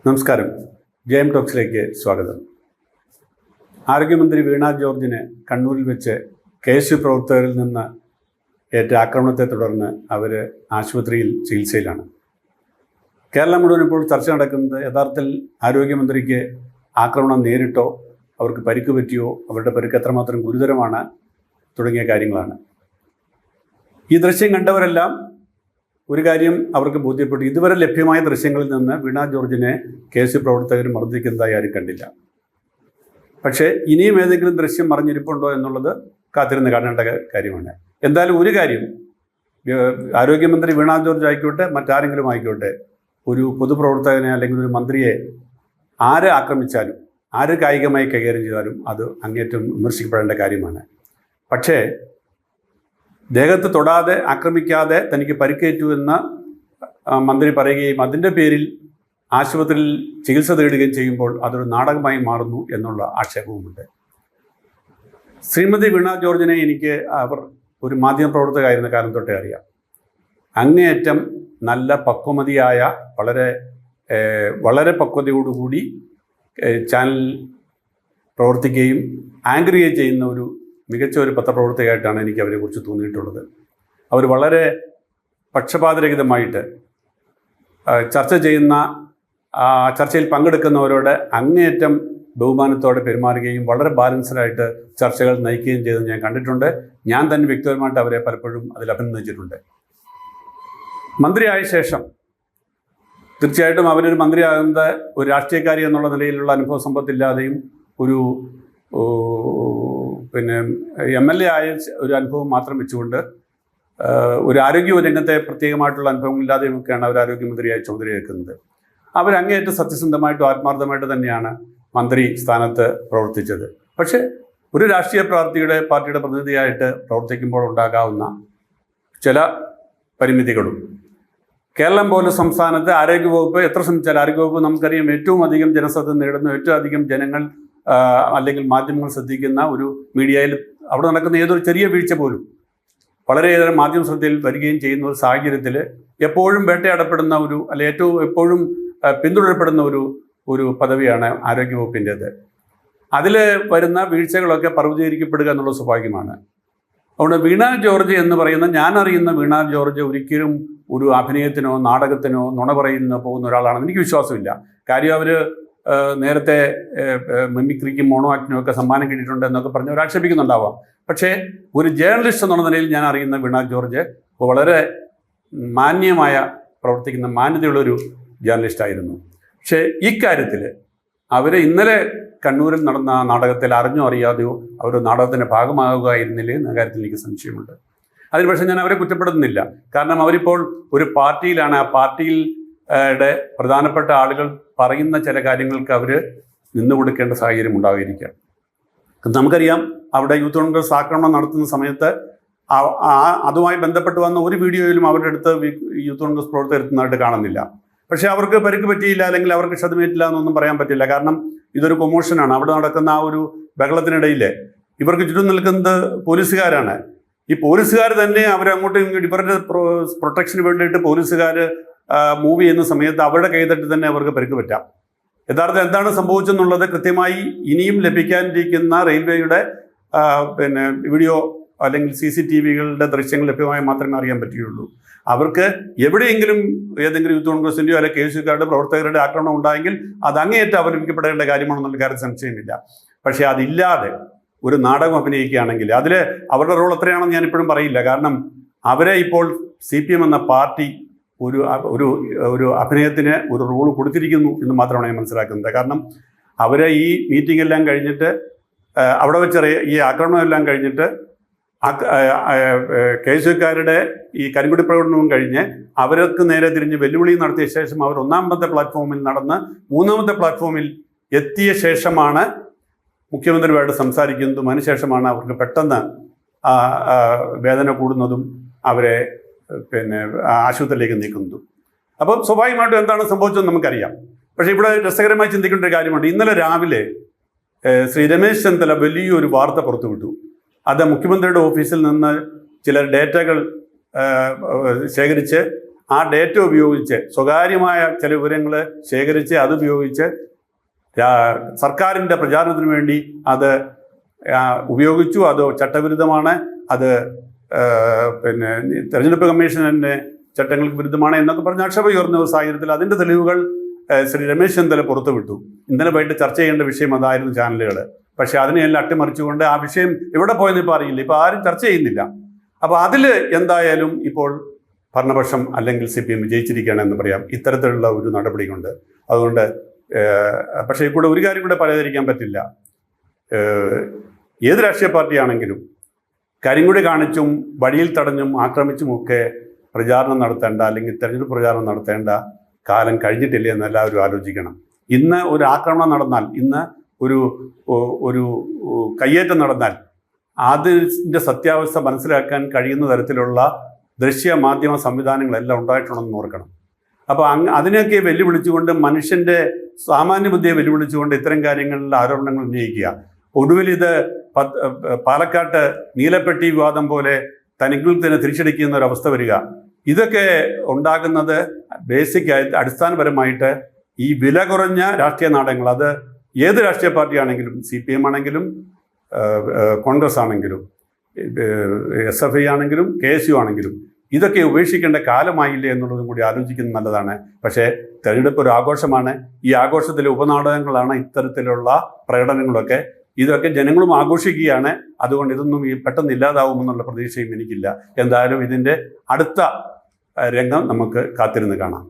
നമസ്കാരം. ജയം ടോക്സിലേക്ക് സ്വാഗതം. ആരോഗ്യമന്ത്രി വീണ ജോർജിന് കണ്ണൂരിൽ വെച്ച് KSU പ്രവർത്തകരിൽ നിന്ന് ഏറ്റ ആക്രമണത്തെ തുടർന്ന് അവർ ആശുപത്രിയിൽ ചികിത്സയിലാണ്. കേരളം മുഴുവൻ ഇപ്പോൾ ചർച്ച നടക്കുന്നത് യഥാർത്ഥത്തിൽ ആരോഗ്യമന്ത്രിക്ക് ആക്രമണം നേരിട്ടോ, അവർക്ക് പരിക്ക് പറ്റിയോ, അവരുടെ പരിക്ക് എത്രമാത്രം ഗുരുതരമാണ് തുടങ്ങിയ കാര്യങ്ങളാണ്. ഈ ദൃശ്യം കണ്ടവരെല്ലാം ഒരു കാര്യം അവർക്ക് ബോധ്യപ്പെട്ടു: ഇതുവരെ ലഭ്യമായ ദൃശ്യങ്ങളിൽ നിന്ന് വീണ ജോർജിനെ KSU പ്രവർത്തകർ മർദ്ദിക്കുന്നതായി ആരും കണ്ടില്ല. പക്ഷേ ഇനിയും ഏതെങ്കിലും ദൃശ്യം മറിഞ്ഞിരിപ്പുണ്ടോ എന്നുള്ളത് കാത്തിരുന്ന് കാണേണ്ട കാര്യമാണ്. എന്തായാലും ഒരു കാര്യം, ആരോഗ്യമന്ത്രി വീണ ജോർജ് ആയിക്കോട്ടെ, മറ്റാരെങ്കിലും ആയിക്കോട്ടെ, ഒരു പൊതുപ്രവർത്തകനെ അല്ലെങ്കിൽ ഒരു മന്ത്രിയെ ആരെ ആക്രമിച്ചാലും, ആര് കായികമായി കൈകാര്യം ചെയ്താലും അത് അങ്ങേറ്റം വിമർശിക്കപ്പെടേണ്ട കാര്യമാണ്. പക്ഷേ ദേഹത്ത് തൊടാതെ ആക്രമിക്കാതെ തനിക്ക് പരിക്കേറ്റു എന്ന് മന്ത്രി പറയുകയും അതിൻ്റെ പേരിൽ ആശുപത്രിയിൽ ചികിത്സ തേടുകയും ചെയ്യുമ്പോൾ അതൊരു നാടകമായി മാറുന്നു എന്നുള്ള ആക്ഷേപവുമുണ്ട്. ശ്രീമതി വീണ ജോർജിനെ എനിക്ക് അവർ ഒരു മാധ്യമപ്രവർത്തകയായിരുന്ന കാലം തൊട്ടേ അറിയാം. അങ്ങേയറ്റം നല്ല പക്വമതിയായ, വളരെ പക്വതയോടുകൂടി ചാനൽ പ്രവർത്തിക്കുകയും ആങ്കറിംഗ് ചെയ്യുന്ന ഒരു മികച്ച ഒരു പത്രപ്രവർത്തകയായിട്ടാണ് എനിക്ക് അവരെക്കുറിച്ച് തോന്നിയിട്ടുള്ളത്. അവർ വളരെ പക്ഷപാതരഹിതമായിട്ട് ചർച്ചയിൽ പങ്കെടുക്കുന്നവരോട് അങ്ങേയറ്റം ബഹുമാനത്തോടെ പെരുമാറുകയും വളരെ ബാലൻസ്ഡായിട്ട് ചർച്ചകൾ നയിക്കുകയും ചെയ്തത് ഞാൻ കണ്ടിട്ടുണ്ട്. ഞാൻ തന്നെ വ്യക്തിപരമായിട്ട് അവരെ പലപ്പോഴും അതിൽ അഭിനന്ദിച്ചിട്ടുണ്ട്. മന്ത്രിയായ ശേഷം തീർച്ചയായിട്ടും അവരൊരു മന്ത്രിയാകുന്നത് ഒരു രാഷ്ട്രീയക്കാരി എന്നുള്ള നിലയിലുള്ള അനുഭവ സമ്പത്തില്ലാതെയും ഒരു MLA ആയ ഒരു അനുഭവം മാത്രം വെച്ചുകൊണ്ട് ഒരു ആരോഗ്യ രംഗത്തെ പ്രത്യേകമായിട്ടുള്ള അനുഭവങ്ങളില്ലാതെയുമൊക്കെയാണ് അവർ ആരോഗ്യമന്ത്രിയായി ചുമതലയേൽക്കുന്നത്. അവരങ്ങേയറ്റം സത്യസന്ധമായിട്ടും ആത്മാർത്ഥമായിട്ട് തന്നെയാണ് മന്ത്രി സ്ഥാനത്ത് പ്രവർത്തിച്ചത്. പക്ഷേ ഒരു രാഷ്ട്രീയ പാർട്ടിയുടെ പ്രതിനിധിയായിട്ട് പ്രവർത്തിക്കുമ്പോൾ ഉണ്ടാകാവുന്ന ചില പരിമിതികളും, കേരളം പോലെ സംസ്ഥാനത്ത് ആരോഗ്യവകുപ്പ് എത്ര ശ്രമിച്ചാൽ, ആരോഗ്യവകുപ്പ് നമുക്കറിയാം ഏറ്റവും അധികം ജനശ്രദ്ധ നേടുന്ന, ഏറ്റവും അധികം ജനങ്ങൾ അല്ലെങ്കിൽ മാധ്യമങ്ങൾ ശ്രദ്ധിക്കുന്ന ഒരു മീഡിയയിൽ അവിടെ നടക്കുന്ന ഏതൊരു ചെറിയ വീഴ്ച പോലും വളരെയേറെ മാധ്യമ ശ്രദ്ധയിൽ വരികയും ചെയ്യുന്ന ഒരു സാഹചര്യത്തിൽ എപ്പോഴും വേട്ടയാടപ്പെടുന്ന എപ്പോഴും പിന്തുടരപ്പെടുന്ന ഒരു പദവിയാണ് ആരോഗ്യവകുപ്പിൻ്റേത്. അതിൽ വരുന്ന വീഴ്ചകളൊക്കെ പർവ്വതീകരിക്കപ്പെടുക എന്നുള്ളത് സ്വാഭാവികമാണ്. അതുകൊണ്ട് വീണ ജോർജ് എന്ന് പറയുന്ന, ഞാൻ അറിയുന്ന വീണ ജോർജ് ഒരിക്കലും ഒരു അഭിനയത്തിനോ നാടകത്തിനോ നുണ പറയുന്നോ പോകുന്ന ഒരാളാണെന്ന് എനിക്ക് വിശ്വാസമില്ല. കാര്യം അവർ നേരത്തെ മിമിക്രിക്കും മോണോ ആക്ടിനും ഒക്കെ സമ്മാനം കിട്ടിയിട്ടുണ്ട് എന്നൊക്കെ പറഞ്ഞ് അവർ ആക്ഷേപിക്കുന്നുണ്ടാവാം. പക്ഷേ ഒരു ജേർണലിസ്റ്റ് എന്നുള്ള നിലയിൽ ഞാൻ അറിയുന്ന വീണ ജോർജ് വളരെ മാന്യമായ പ്രവർത്തിക്കുന്ന മാന്യതയുള്ളൊരു ജേർണലിസ്റ്റായിരുന്നു. പക്ഷേ ഇക്കാര്യത്തിൽ അവർ ഇന്നലെ കണ്ണൂരിൽ നടന്ന നാടകത്തിൽ അറിഞ്ഞോ അറിയാതെയോ അവർ നാടകത്തിൻ്റെ ഭാഗമാകുകയായിരുന്നില്ലേ എന്ന കാര്യത്തിൽ എനിക്ക് സംശയമുണ്ട്. അതിന് പക്ഷേ ഞാൻ അവരെ കുറ്റപ്പെടുത്തുന്നില്ല. കാരണം അവരിപ്പോൾ ഒരു പാർട്ടിയിലാണ്. ആ പാർട്ടിയിൽ പ്രധാനപ്പെട്ട ആളുകൾ പറയുന്ന ചില കാര്യങ്ങൾക്ക് അവർ നിന്നുകൊടുക്കേണ്ട സാഹചര്യം ഉണ്ടായിരിക്കുക. നമുക്കറിയാം, അവിടെ യൂത്ത് കോൺഗ്രസ് ആക്രമണം നടത്തുന്ന സമയത്ത് അതുമായി ബന്ധപ്പെട്ട് വന്ന ഒരു വീഡിയോയിലും അവരുടെ അടുത്ത് യൂത്ത് കോൺഗ്രസ് പ്രവർത്തകരെത്തുന്നതായിട്ട് കാണുന്നില്ല. പക്ഷേ അവർക്ക് പരിക്ക് പറ്റിയില്ല, അല്ലെങ്കിൽ അവർക്ക് ക്ഷതമേറ്റില്ല എന്നൊന്നും പറയാൻ പറ്റില്ല. കാരണം ഇതൊരു കൊമോഷനാണ്. അവിടെ നടക്കുന്ന ആ ഒരു ബഹളത്തിനിടയിൽ ഇവർക്ക് ചുറ്റും നിൽക്കുന്നത് പോലീസുകാരാണ്. ഈ പോലീസുകാർ തന്നെ അവരങ്ങോട്ടും ഇങ്ങോട്ടും ഇവരുടെ പ്രൊട്ടക്ഷന് വേണ്ടിയിട്ട് പോലീസുകാർ മൂവ് ചെയ്യുന്ന സമയത്ത് അവരുടെ കൈതട്ടി തന്നെ അവർക്ക് പരിക്ക് പറ്റാം. യഥാർത്ഥത്തിൽ എന്താണ് സംഭവിച്ചെന്നുള്ളത് കൃത്യമായി ഇനിയും ലഭിക്കാനിരിക്കുന്ന റെയിൽവേയുടെ വീഡിയോ അല്ലെങ്കിൽ CCTVകളുടെ ദൃശ്യങ്ങൾ ലഭ്യമായി മാത്രമേ അറിയാൻ പറ്റുകയുള്ളൂ. അവർക്ക് എവിടെയെങ്കിലും ഏതെങ്കിലും യൂത്ത് കോൺഗ്രസിൻ്റെയോ അല്ലെങ്കിൽ KSUക്കാരുടെ പ്രവർത്തകരുടെ ആക്രമണം ഉണ്ടായെങ്കിൽ അത് അങ്ങേയറ്റം അപലപിക്കപ്പെടേണ്ട കാര്യമാണെന്നുള്ള കാര്യം സംശയമില്ല. പക്ഷേ അതില്ലാതെ ഒരു നാടകം അഭിനയിക്കുകയാണെങ്കിൽ അതിൽ അവരുടെ റോൾ എത്രയാണെന്ന് ഞാനിപ്പോഴും പറയില്ല. കാരണം അവരെ ഇപ്പോൾ CPM എന്ന പാർട്ടി ഒരു അഭിനയത്തിന് ഒരു റോള് കൊടുത്തിരിക്കുന്നു എന്ന് മാത്രമാണ് ഞാൻ മനസ്സിലാക്കുന്നത്. കാരണം അവരെ ഈ മീറ്റിംഗ് എല്ലാം കഴിഞ്ഞിട്ട്, അവിടെ വെച്ച് ഈ ആക്രമണം എല്ലാം കഴിഞ്ഞിട്ട്, KSUക്കാരുടെ ഈ കരിങ്കൊടി പ്രകടനവും കഴിഞ്ഞ് അവർക്ക് നേരെ തിരിഞ്ഞ് വെല്ലുവിളി നടത്തിയ ശേഷം അവർ ഒന്നാമത്തെ പ്ലാറ്റ്ഫോമിൽ നടന്ന് മൂന്നാമത്തെ പ്ലാറ്റ്ഫോമിൽ എത്തിയ ശേഷമാണ് മുഖ്യമന്ത്രിയുമായിട്ട് സംസാരിക്കുന്നതും. അതിനുശേഷമാണ് അവർക്ക് പെട്ടെന്ന് വേദന കൂടുന്നതും അവരെ ആശുപത്രിയിലേക്ക് നീക്കുന്നതും. അപ്പം സ്വാഭാവികമായിട്ടും എന്താണ് സംഭവിച്ചതെന്ന് നമുക്കറിയാം. പക്ഷേ ഇവിടെ രസകരമായി ചിന്തിക്കേണ്ട ഒരു കാര്യമുണ്ട്. ഇന്നലെ രാവിലെ ശ്രീ രമേശ് ചെന്നിത്തല വലിയൊരു വാർത്ത പുറത്തുവിട്ടു. അത് മുഖ്യമന്ത്രിയുടെ ഓഫീസിൽ നിന്ന് ചില ഡേറ്റകൾ ശേഖരിച്ച് ആ ഡേറ്റ ഉപയോഗിച്ച് സ്വകാര്യമായ ചില വിവരങ്ങൾ ശേഖരിച്ച് അതുപയോഗിച്ച് സർക്കാരിൻ്റെ പ്രചാരണത്തിന് വേണ്ടി അത് ഉപയോഗിച്ചു. അത് ചട്ടവിരുദ്ധമാണ്, അത് പിന്നെ തെരഞ്ഞെടുപ്പ് കമ്മീഷൻ്റെ ചട്ടങ്ങൾക്ക് വിരുദ്ധമാണ് എന്നൊക്കെ പറഞ്ഞ് ആക്ഷേപം ഉയർന്ന ഒരു സാഹചര്യത്തിൽ അതിൻ്റെ തെളിവുകൾ ശ്രീ രമേശ് ചെന്നിത്തല പുറത്തുവിട്ടു. ഇന്നലെ വൈകിട്ട് ചർച്ച ചെയ്യേണ്ട വിഷയം അതായിരുന്നു ചാനലുകൾ. പക്ഷേ അതിനെല്ലാം അട്ടിമറിച്ചുകൊണ്ട് ആ വിഷയം എവിടെ പോയെന്ന് ഇപ്പോൾ അറിയില്ല, ഇപ്പോൾ ആരും ചർച്ച ചെയ്യുന്നില്ല. അപ്പോൾ അതിൽ എന്തായാലും ഇപ്പോൾ ഭരണപക്ഷം അല്ലെങ്കിൽ CPM വിജയിച്ചിരിക്കുകയാണെന്ന് പറയാം, ഇത്തരത്തിലുള്ള ഒരു നടപടി കൊണ്ട്. അതുകൊണ്ട് പക്ഷേ കൂടെ ഒരു കാര്യം കൂടെ പറയാതിരിക്കാൻ പറ്റില്ല. ഏത് രാഷ്ട്രീയ പാർട്ടിയാണെങ്കിലും കരിങ്കൊടി കാണിച്ചും വഴിയിൽ തടഞ്ഞും ആക്രമിച്ചുമൊക്കെ പ്രചാരണം നടത്തേണ്ട അല്ലെങ്കിൽ തെരഞ്ഞെടുപ്പ് പ്രചാരണം നടത്തേണ്ട കാലം കഴിഞ്ഞിട്ടില്ല എന്ന് എല്ലാവരും ആലോചിക്കണം. ഇന്ന് ഒരു ആക്രമണം നടന്നാൽ, ഇന്ന് ഒരു കയ്യേറ്റം നടന്നാൽ അതിൻ്റെ സത്യാവസ്ഥ മനസ്സിലാക്കാൻ കഴിയുന്ന തരത്തിലുള്ള ദൃശ്യ മാധ്യമ സംവിധാനങ്ങളെല്ലാം ഉണ്ടായിട്ടുണ്ടെന്ന് ഓർക്കണം. അപ്പോൾ അതിനെയൊക്കെ വെല്ലുവിളിച്ചുകൊണ്ട്, മനുഷ്യൻ്റെ സാമാന്യ ബുദ്ധിയെ വെല്ലുവിളിച്ചുകൊണ്ട് ഇത്തരം കാര്യങ്ങളിൽ ആരോപണങ്ങൾ ഉന്നയിക്കുക. ഒടുവിൽ ഇത് പാലക്കാട്ട് നീലപ്പെട്ടി വിവാദം പോലെ തനിക്കുള്ളിൽ തന്നെ തിരിച്ചടിക്കുന്ന ഒരു അവസ്ഥ വരിക. ഇതൊക്കെ ഉണ്ടാകുന്നത് ബേസിക്കായിട്ട് അടിസ്ഥാനപരമായിട്ട് ഈ വില കുറഞ്ഞ രാഷ്ട്രീയ നാടകങ്ങൾ, അത് ഏത് രാഷ്ട്രീയ പാർട്ടിയാണെങ്കിലും, CPM ആണെങ്കിലും കോൺഗ്രസ് ആണെങ്കിലും SFI ആണെങ്കിലും KSU ആണെങ്കിലും, ഇതൊക്കെ ഉപേക്ഷിക്കേണ്ട കാലമായില്ലേ എന്നുള്ളതും കൂടി ആലോചിക്കുന്നത് നല്ലതാണ്. പക്ഷേ തെരഞ്ഞെടുപ്പ് ഒരു ആഘോഷമാണ്. ഈ ആഘോഷത്തിലെ ഉപനാടകങ്ങളാണ് ഇത്തരത്തിലുള്ള പ്രകടനങ്ങളൊക്കെ. ഇതൊക്കെ ജനങ്ങളും ആഘോഷിക്കുകയാണ്. അതുകൊണ്ട് ഇതൊന്നും പെട്ടെന്ന് ഇല്ലാതാവുമെന്നുള്ള പ്രതീക്ഷയും എനിക്കില്ല. എന്തായാലും ഇതിൻ്റെ അടുത്ത രംഗം നമുക്ക് കാത്തിരുന്ന് കാണാം.